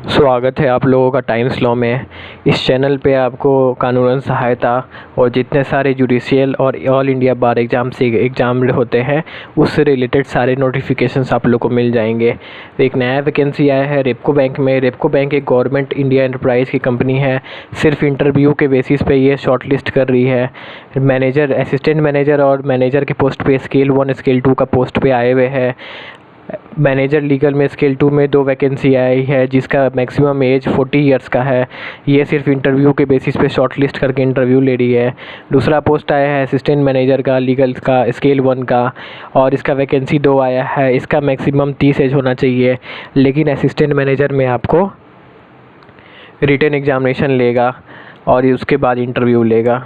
स्वागत है आप लोगों का टाइम्स लॉ में। इस चैनल पे आपको कानूनन सहायता और जितने सारे जुडिशियल और ऑल इंडिया बार एग्ज़ाम होते हैं उससे रिलेटेड सारे नोटिफिकेशंस आप लोग को मिल जाएंगे। एक नया वैकेंसी आया है रेपको बैंक में। रेपको बैंक एक गवर्नमेंट इंडिया एंटरप्राइज़ की कंपनी है। सिर्फ इंटरव्यू के बेसिस पे ये शॉर्ट लिस्ट कर रही है। मैनेजर, असिस्टेंट मैनेजर और मैनेजर के पोस्ट पे स्केल 1 स्केल 2 का पोस्ट पे आए हुए हैं। मैनेजर लीगल में स्केल 2 में 2 वैकेंसी आई है जिसका मैक्सिमम एज 40 इयर्स का है। ये सिर्फ इंटरव्यू के बेसिस पे शॉर्ट लिस्ट करके इंटरव्यू ले रही है। दूसरा पोस्ट आया है असिस्टेंट मैनेजर का लीगल का स्केल 1 का, और इसका वैकेंसी 2 आया है। इसका मैक्सिमम 30 एज होना चाहिए, लेकिन असिस्टेंट मैनेजर में आपको रिटन एग्जामिनेशन लेगा और उसके बाद इंटरव्यू लेगा।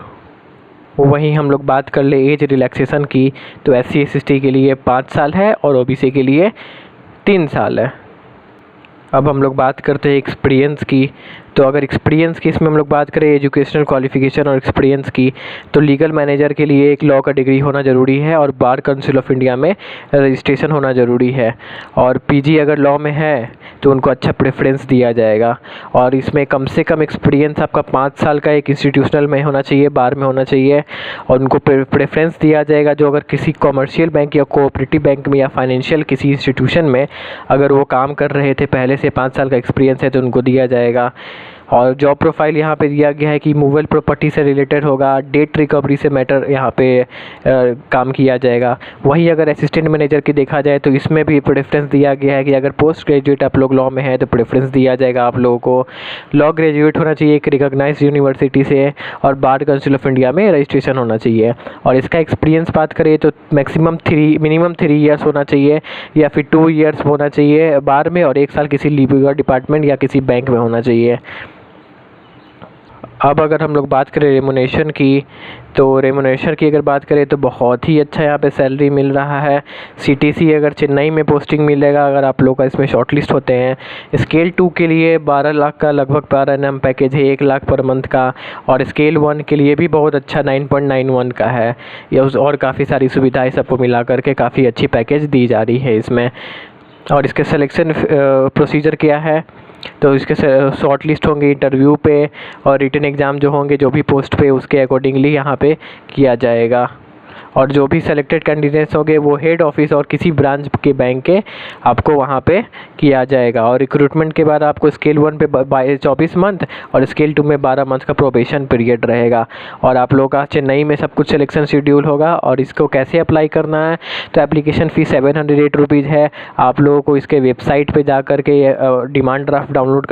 वहीं हम लोग बात कर ले एज रिलैक्सेशन की, तो SC ST के लिए 5 साल है और OBC के लिए 3 साल है। अब हम लोग बात करते हैं एक्सपीरियंस की। तो अगर एक्सपीरियंस की इसमें हम लोग बात करें एजुकेशनल क्वालिफ़िकेशन और एक्सपीरियंस की, तो लीगल मैनेजर के लिए एक लॉ का डिग्री होना ज़रूरी है और बार काउंसिल ऑफ इंडिया में रजिस्ट्रेशन होना ज़रूरी है। और PG अगर लॉ में है तो उनको अच्छा प्रेफरेंस दिया जाएगा। और इसमें कम से कम एक्सपीरियंस आपका 5 साल का एक इंस्टीट्यूशनल में होना चाहिए, बार में होना चाहिए, और उनको प्रेफरेंस दिया जाएगा। जो अगर किसी कॉमर्शियल बैंक या कोऑपरेटिव बैंक में या फाइनेंशियल किसी इंस्टीट्यूशन में अगर वो काम कर रहे थे पहले से 5 साल का एक्सपीरियंस है तो उनको दिया जाएगा। और जॉब प्रोफाइल यहाँ पे दिया गया है कि मूवेबल प्रॉपर्टी से रिलेटेड होगा, डेट रिकवरी से मैटर यहाँ पे काम किया जाएगा। वहीं अगर असिस्टेंट मैनेजर की देखा जाए तो इसमें भी प्रेफरेंस दिया गया है कि अगर पोस्ट ग्रेजुएट आप लोग लॉ में है तो प्रेफरेंस दिया जाएगा आप लोगों को। लॉ ग्रेजुएट होना चाहिए एक रिकॉग्नाइज्ड यूनिवर्सिटी से, और बार काउंसिल ऑफ इंडिया में रजिस्ट्रेशन होना चाहिए। और इसका एक्सपीरियंस बात करें तो मिनिमम 3 इयर्स होना चाहिए, या फिर 2 इयर्स होना चाहिए बार में, और 1 साल किसी लीगल डिपार्टमेंट या किसी बैंक में होना चाहिए। अब अगर हम लोग बात करें रेमुनेशन की, तो रेमुनेशन की अगर बात करें तो बहुत ही अच्छा यहाँ पे सैलरी मिल रहा है। CTC अगर चेन्नई में पोस्टिंग मिलेगा अगर आप लोग का इसमें शॉर्ट लिस्ट होते हैं। स्केल 2 के लिए 12 लाख का लगभग पर एनम पैकेज है, 1 लाख पर मंथ का। और स्केल 1 के लिए भी बहुत अच्छा 9.91 का है। और काफ़ी सारी सुविधाएँ सबको मिला करके काफ़ी अच्छी पैकेज दी जा रही है इसमें। और इसके सिलेक्शन प्रोसीजर क्या है, तो इसके शॉर्ट लिस्ट होंगे इंटरव्यू पे, और रिटन एग्ज़ाम जो होंगे जो भी पोस्ट पे उसके अकॉर्डिंगली यहाँ पे किया जाएगा। और जो भी सेलेक्टेड कैंडिडेट्स होंगे वो हेड ऑफिस और किसी ब्रांच के बैंक के आपको वहाँ पे किया जाएगा। और रिक्रूटमेंट के बाद आपको स्केल 1 पे 24 मंथ और स्केल 2 में 12 मंथ का प्रोबेशन पीरियड रहेगा। और आप लोगों का चेन्नई में सब कुछ सिलेक्शन शेड्यूल होगा। और इसको कैसे अप्लाई करना है, तो एप्लीकेशन फ़ीस 708 रुपीज़ है। आप लोगों को इसके वेबसाइट पर जा कर के डिमांड ड्राफ्ट डाउनलोड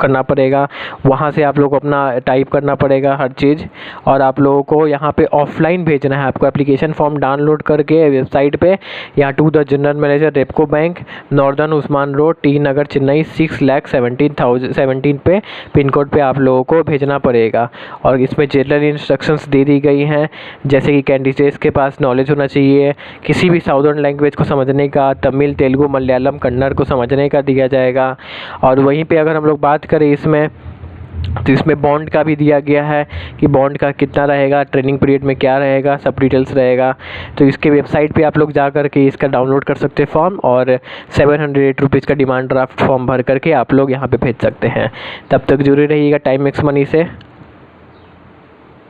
करना पड़ेगा। वहाँ से आप लोग को अपना टाइप करना पड़ेगा हर चीज़, और आप लोगों को यहाँ पर ऑफलाइन भेजना है। आपको एप्लीकेशन फॉर्म डाउनलोड करके वेबसाइट पे यहाँ to the general manager Repco bank, northern Usman road, T Nagar, Chennai 6,17,017 पे पिन कोड पे आप लोगों को भेजना पड़ेगा। और इसमें जनरल इंस्ट्रक्शंस दे दी गई हैं, जैसे कि कैंडिडेट्स के पास नॉलेज होना चाहिए किसी भी साउदर्न लैंग्वेज को समझने का, तमिल, तेलुगु, मलयालम, कन्नड़ को समझने का दिया जाएगा। और वहीं पर अगर हम लोग बात करें इसमें, तो इसमें बॉन्ड का भी दिया गया है कि बॉन्ड का कितना रहेगा, ट्रेनिंग पीरियड में क्या रहेगा, सब डिटेल्स रहेगा। तो इसके वेबसाइट पे आप लोग जा कर के इसका डाउनलोड कर सकते हैं फॉर्म, और 708 रुपीज़ का डिमांड ड्राफ्ट फॉर्म भर करके आप लोग यहाँ पे भेज सकते हैं। तब तक जुड़े रहिएगा टाइम मैक्स मनी से।